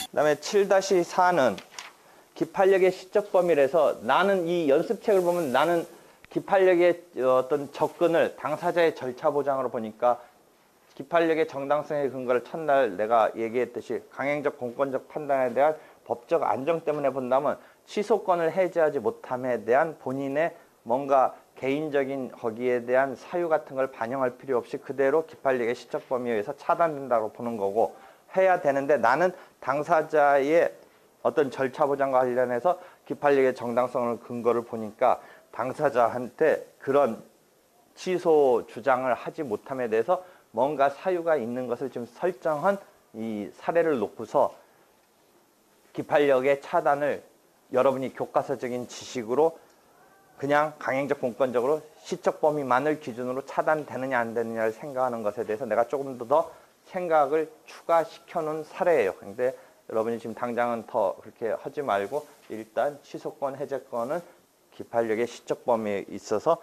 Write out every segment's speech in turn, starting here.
그 다음에 7-4는 기판력의 시적 범위라서 나는 이 연습책을 보면 나는 기판력의 어떤 접근을 당사자의 절차 보장으로 보니까 기판력의 정당성의 근거를 첫날 내가 얘기했듯이 강행적 공권적 판단에 대한 법적 안정 때문에 본다면 취소권을 해제하지 못함에 대한 본인의 뭔가 개인적인 거기에 대한 사유 같은 걸 반영할 필요 없이 그대로 기판력의 시적 범위에 의해서 차단된다고 보는 거고 해야 되는데 나는 당사자의 어떤 절차 보장과 관련해서 기판력의 정당성을 근거를 보니까 당사자한테 그런 취소 주장을 하지 못함에 대해서 뭔가 사유가 있는 것을 지금 설정한 이 사례를 놓고서 기판력의 차단을 여러분이 교과서적인 지식으로 그냥 강행적 공권적으로 시적 범위만을 기준으로 차단되느냐 안 되느냐를 생각하는 것에 대해서 내가 조금 더 생각을 추가시켜 놓은 사례예요. 근데 여러분이 지금 당장은 더 그렇게 하지 말고 일단 취소권 해제권은 기판력의 시적 범위에 있어서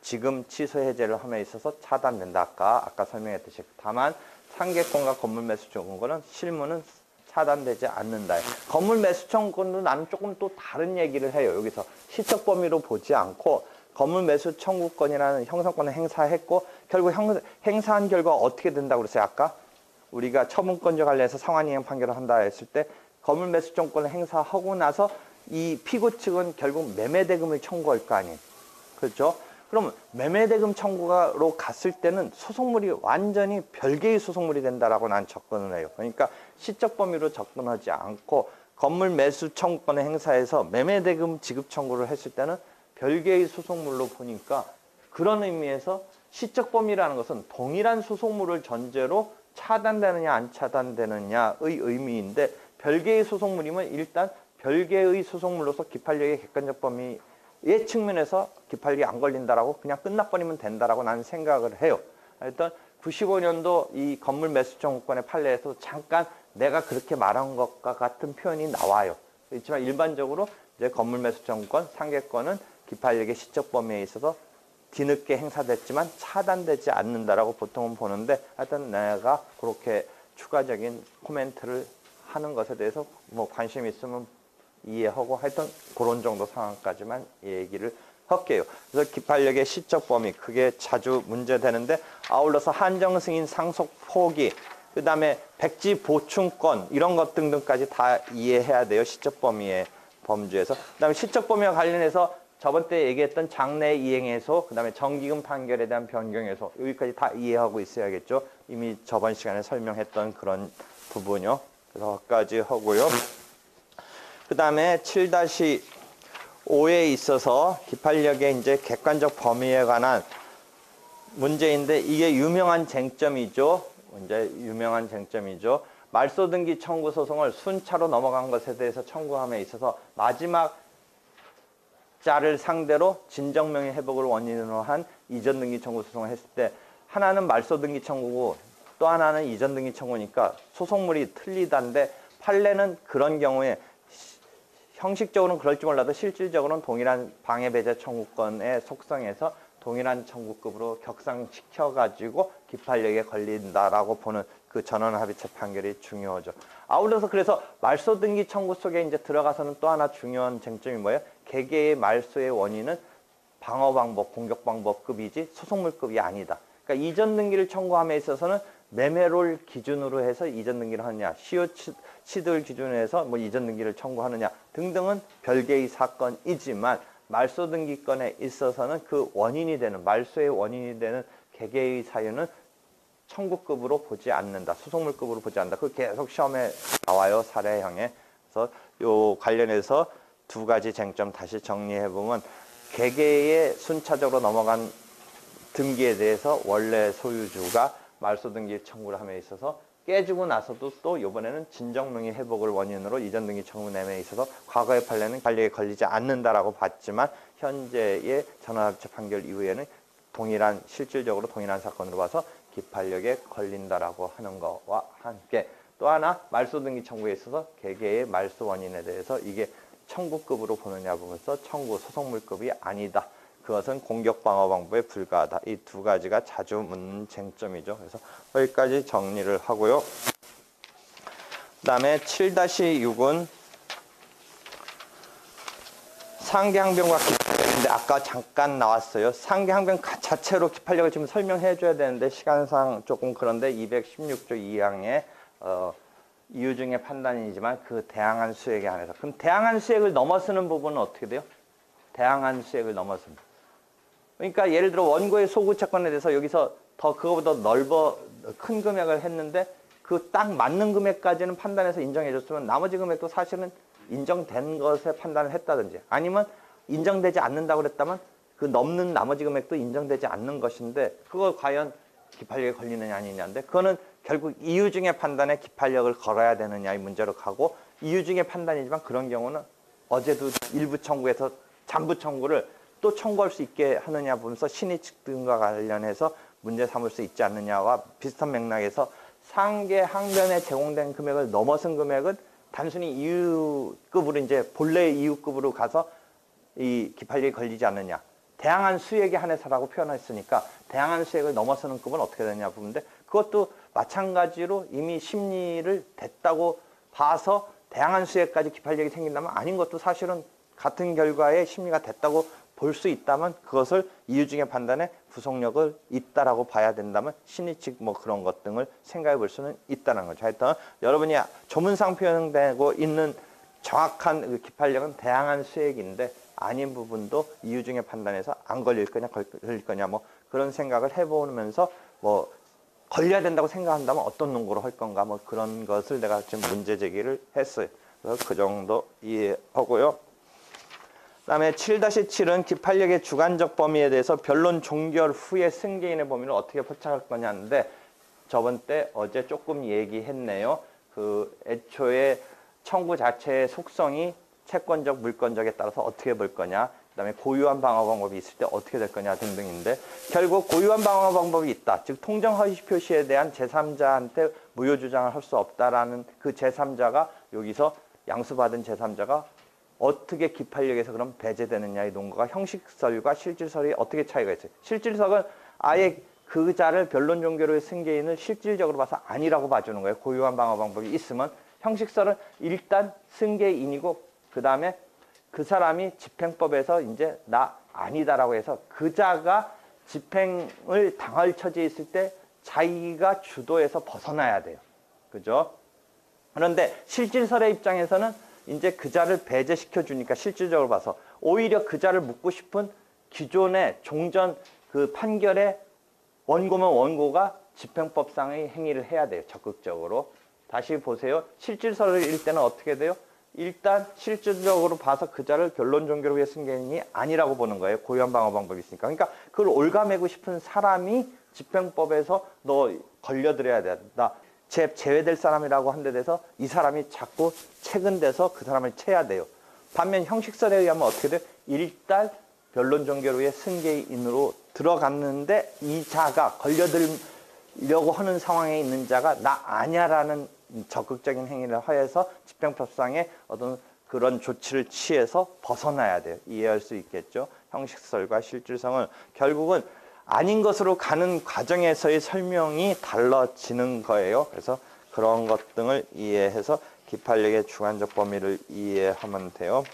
지금 취소 해제를 함에 있어서 차단된다. 아까 설명했듯이. 다만 상계권과 건물 매수 청구권은 실무는 차단되지 않는다. 건물 매수 청구권도 나는 조금 또 다른 얘기를 해요. 여기서 시적 범위로 보지 않고 건물 매수 청구권이라는 형성권을 행사했고 결국 행사한 결과 어떻게 된다고 그랬어요? 아까 우리가 처분권과 관련해서 상환이행 판결을 한다 했을 때 건물 매수 청구권을 행사하고 나서 이 피고 측은 결국 매매대금을 청구할 거 아니에요. 그렇죠? 그러면 매매대금 청구로 갔을 때는 소송물이 완전히 별개의 소송물이 된다라고 난 접근을 해요. 그러니까 시적 범위로 접근하지 않고 건물 매수 청구권을 행사해서 매매대금 지급 청구를 했을 때는 별개의 소송물로 보니까 그런 의미에서 시적 범위라는 것은 동일한 소송물을 전제로 차단되느냐 안 차단되느냐의 의미인데 별개의 소송물이면 일단 별개의 소송물로서 기판력의 객관적 범위의 측면에서 기판력이 안 걸린다라고 그냥 끝나버리면 된다라고 나는 생각을 해요. 일단 95년도 이 건물 매수 청구권의 판례에서 잠깐 내가 그렇게 말한 것과 같은 표현이 나와요. 그렇지만 일반적으로 이제 건물 매수 청구권, 상계권은 기판력의 시적 범위에 있어서 뒤늦게 행사됐지만 차단되지 않는다라고 보통은 보는데 하여튼 내가 그렇게 추가적인 코멘트를 하는 것에 대해서 뭐 관심 있으면 이해하고 하여튼 그런 정도 상황까지만 얘기를 할게요. 그래서 기판력의 시적 범위 그게 자주 문제되는데 아울러서 한정승인 상속 포기 그 다음에 백지 보충권 이런 것 등등까지 다 이해해야 돼요. 시적 범위의 범주에서. 그 다음에 시적 범위와 관련해서 저번 때 얘기했던 장래 이행해소, 그 다음에 정기금 판결에 대한 변경해소 여기까지 다 이해하고 있어야겠죠. 이미 저번 시간에 설명했던 그런 부분이요. 그래서 거기까지 하고요. 그 다음에 7-5에 있어서 기판력의 이제 객관적 범위에 관한 문제인데 이게 유명한 쟁점이죠. 이제 유명한 쟁점이죠. 말소등기 청구 소송을 순차로 넘어간 것에 대해서 청구함에 있어서 마지막 자를 상대로 진정명의 회복을 원인으로 한 이전등기 청구 소송을 했을 때 하나는 말소등기 청구고 또 하나는 이전등기 청구니까 소송물이 틀리다는데 판례는 그런 경우에 형식적으로는 그럴지 몰라도 실질적으로는 동일한 방해배제 청구권의 속성에서 동일한 청구급으로 격상시켜가지고 기판력에 걸린다라고 보는 그 전원합의체 판결이 중요하죠. 아울러서 그래서 말소등기 청구 속에 이제 들어가서는 또 하나 중요한 쟁점이 뭐예요? 개개의 말소의 원인은 방어방법, 공격방법급이지 소송물급이 아니다. 그러니까 이전등기를 청구함에 있어서는 매매를 기준으로 해서 이전등기를 하느냐, 시효치득을 기준으로 해서 뭐 이전등기를 청구하느냐 등등은 별개의 사건이지만 말소등기권에 있어서는 그 원인이 되는, 말소의 원인이 되는 개개의 사유는 청구급으로 보지 않는다. 소송물급으로 보지 않는다. 그 계속 시험에 나와요. 사례형에. 그래서 요 관련해서 두 가지 쟁점 다시 정리해보면 개개의 순차적으로 넘어간 등기에 대해서 원래 소유주가 말소등기 청구를 함에 있어서 깨지고 나서도 또 이번에는 진정명의 회복을 원인으로 이전등기 청구 내용에 있어서 과거의 판례는 판례에 걸리지 않는다라고 봤지만 현재의 전원합의체 판결 이후에는 동일한 실질적으로 동일한 사건으로 봐서 기판력에 걸린다라고 하는 것과 함께 또 하나 말소등기 청구에 있어서 개개의 말소 원인에 대해서 이게 청구급으로 보느냐 보면서 청구 소송물급이 아니다. 그것은 공격 방어 방법에 불과하다. 이 두 가지가 자주 묻는 쟁점이죠. 그래서 여기까지 정리를 하고요. 그 다음에 7-6은 상계항변과 기판력인데 아까 잠깐 나왔어요. 상계항변 자체로 기판력을 지금 설명해 줘야 되는데 시간상 조금 그런데 216조 2항에 이유중의 판단이지만 그 대항한 수액에 한해서. 그럼 대항한 수액을 넘어서는 부분은 어떻게 돼요? 대항한 수액을 넘어서는. 그러니까 예를 들어 원고의 소구 채권에 대해서 여기서 더 그거보다 큰 금액을 했는데 그 딱 맞는 금액까지는 판단해서 인정해 줬으면 나머지 금액도 사실은 인정된 것에 판단을 했다든지 아니면 인정되지 않는다고 그랬다면 그 넘는 나머지 금액도 인정되지 않는 것인데 그걸 과연 기판력에 걸리느냐 아니냐인데 그거는 결국 이유중의 판단에 기판력을 걸어야 되느냐의 문제로 가고 이유중의 판단이지만 그런 경우는 어제도 일부 청구에서 잠부 청구를 또 청구할 수 있게 하느냐 보면서 신의 측 등과 관련해서 문제 삼을 수 있지 않느냐와 비슷한 맥락에서 상계 항변에 제공된 금액을 넘어선 금액은 단순히 이유급으로 이제 본래의 이유급으로 가서 이 기판력이 걸리지 않느냐. 대항한 수액에 한해서라고 표현했으니까 대항한 수액을 넘어서는 급은 어떻게 되냐 보는데 그것도 마찬가지로 이미 심리를 됐다고 봐서 대항한 수액까지 기판력이 생긴다면 아닌 것도 사실은 같은 결과에 심리가 됐다고 볼 수 있다면 그것을 이유중의 판단에 구속력을 있다라고 봐야 된다면 신의칙 뭐 그런 것 등을 생각해 볼 수는 있다는 거죠. 하여튼 여러분이 조문상 표현되고 있는 정확한 그 기판력은 대항한 수액인데 아닌 부분도 이유중의 판단에서 안 걸릴 거냐 걸릴 거냐 뭐 그런 생각을 해보면서 뭐 걸려야 된다고 생각한다면 어떤 논거로 할 건가 뭐 그런 것을 내가 지금 문제 제기를 했어요. 그래서 그 정도 이해하고요. 그 다음에 7-7은 기판력의 주관적 범위에 대해서 변론 종결 후에 승계인의 범위를 어떻게 포착할 거냐인데 저번 때 어제 조금 얘기했네요. 그 애초에 청구 자체의 속성이 채권적, 물권적에 따라서 어떻게 볼 거냐, 그 다음에 고유한 방어 방법이 있을 때 어떻게 될 거냐 등등인데 결국 고유한 방어 방법이 있다. 즉 통정 허위 표시에 대한 제3자한테 무효 주장을 할 수 없다라는 그 제3자가 여기서 양수받은 제3자가 어떻게 기판력에서 그럼 배제되느냐의 논거가 형식설과 실질설이 어떻게 차이가 있어요. 실질설은 아예 그 자를 변론 종결의 승계인을 실질적으로 봐서 아니라고 봐주는 거예요. 고유한 방어 방법이 있으면 형식설은 일단 승계인이고 그 다음에 그 사람이 집행법에서 이제 나 아니다라고 해서 그 자가 집행을 당할 처지에 있을 때 자기가 주도해서 벗어나야 돼요. 그죠? 그런데 실질설의 입장에서는 이제 그 자를 배제시켜 주니까 실질적으로 봐서 오히려 그 자를 묻고 싶은 기존의 종전 그 판결의 원고면 원고가 집행법상의 행위를 해야 돼요. 적극적으로. 다시 보세요. 실질설일 때는 어떻게 돼요? 일단 실질적으로 봐서 그 자를 변론 종결 후의 승계인이 아니라고 보는 거예요. 고유한 방어 방법이 있으니까. 그러니까 그걸 올가매고 싶은 사람이 집행법에서 너 걸려들어야 된다. 제외될 사람이라고 한 데 대해서 이 사람이 자꾸 체근돼서 그 사람을 채야 돼요. 반면 형식설에 의하면 어떻게 돼요? 일단 변론 종결 후에 승계인으로 들어갔는데 이 자가 걸려들려고 하는 상황에 있는 자가 나 아냐라는 적극적인 행위를 하여서 집행법상의 어떤 그런 조치를 취해서 벗어나야 돼요. 이해할 수 있겠죠? 형식설과 실질성은 결국은 아닌 것으로 가는 과정에서의 설명이 달라지는 거예요. 그래서 그런 것 등을 이해해서 기판력의 주관적 범위를 이해하면 돼요.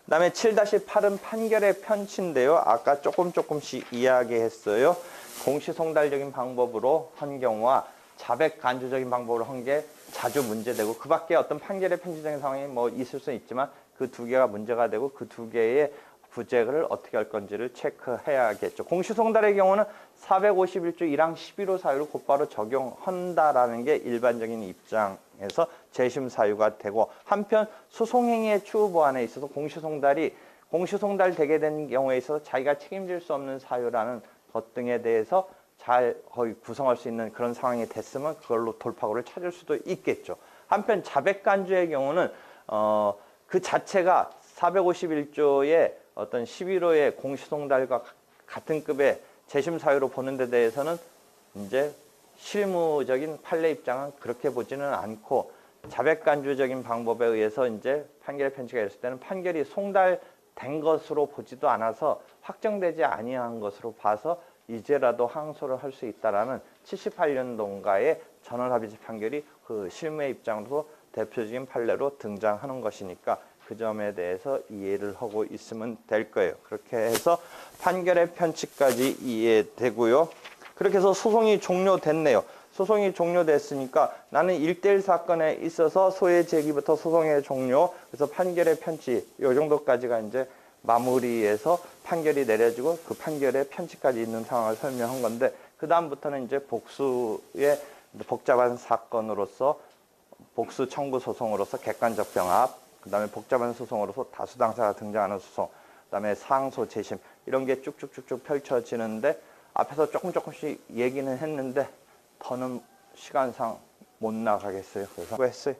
그 다음에 7-8은 판결의 편치인데요. 아까 조금씩 이야기했어요. 공시송달적인 방법으로 한 경우와 자백 간주적인 방법으로 한 게 자주 문제되고 그 밖에 어떤 판결의 편치적인 상황이 뭐 있을 수는 있지만 그 두 개가 문제가 되고 그 두 개의 부재를 어떻게 할 건지를 체크해야겠죠. 공시송달의 경우는 451조 1항 11호 사유를 곧바로 적용한다라는 게 일반적인 입장에서 재심 사유가 되고 한편 소송행위의 추후 보완에 있어서 공시송달 되게 된 경우에 있어서 자기가 책임질 수 없는 사유라는 것 등에 대해서 잘 거의 구성할 수 있는 그런 상황이 됐으면 그걸로 돌파구를 찾을 수도 있겠죠. 한편 자백간주의 경우는 그 자체가 451조의 어떤 11호의 공시송달과 같은 급의 재심 사유로 보는 데 대해서는 이제 실무적인 판례 입장은 그렇게 보지는 않고 자백간주적인 방법에 의해서 이제 판결의 편치가 있을 때는 판결이 송달 된 것으로 보지도 않아서 확정되지 아니한 것으로 봐서 이제라도 항소를 할 수 있다라는 78년도인가의 전원합의체 판결이 그 실무의 입장으로 대표적인 판례로 등장하는 것이니까 그 점에 대해서 이해를 하고 있으면 될 거예요. 그렇게 해서 판결의 편치까지 이해되고요. 그렇게 해서 소송이 종료됐네요. 소송이 종료됐으니까 나는 1대1 사건에 있어서 소의 제기부터 소송의 종료, 그래서 판결의 편치, 이 정도까지가 이제 마무리해서 판결이 내려지고 그 판결의 편치까지 있는 상황을 설명한 건데, 그 다음부터는 이제 복수의 복잡한 사건으로서 복수 청구 소송으로서 객관적 병합, 그 다음에 복잡한 소송으로서 다수 당사가 등장하는 소송, 그 다음에 상소, 재심, 이런 게 쭉쭉쭉쭉 펼쳐지는데, 앞에서 조금씩 얘기는 했는데 더는 시간상 못 나가겠어요. 그래서 수고했어요.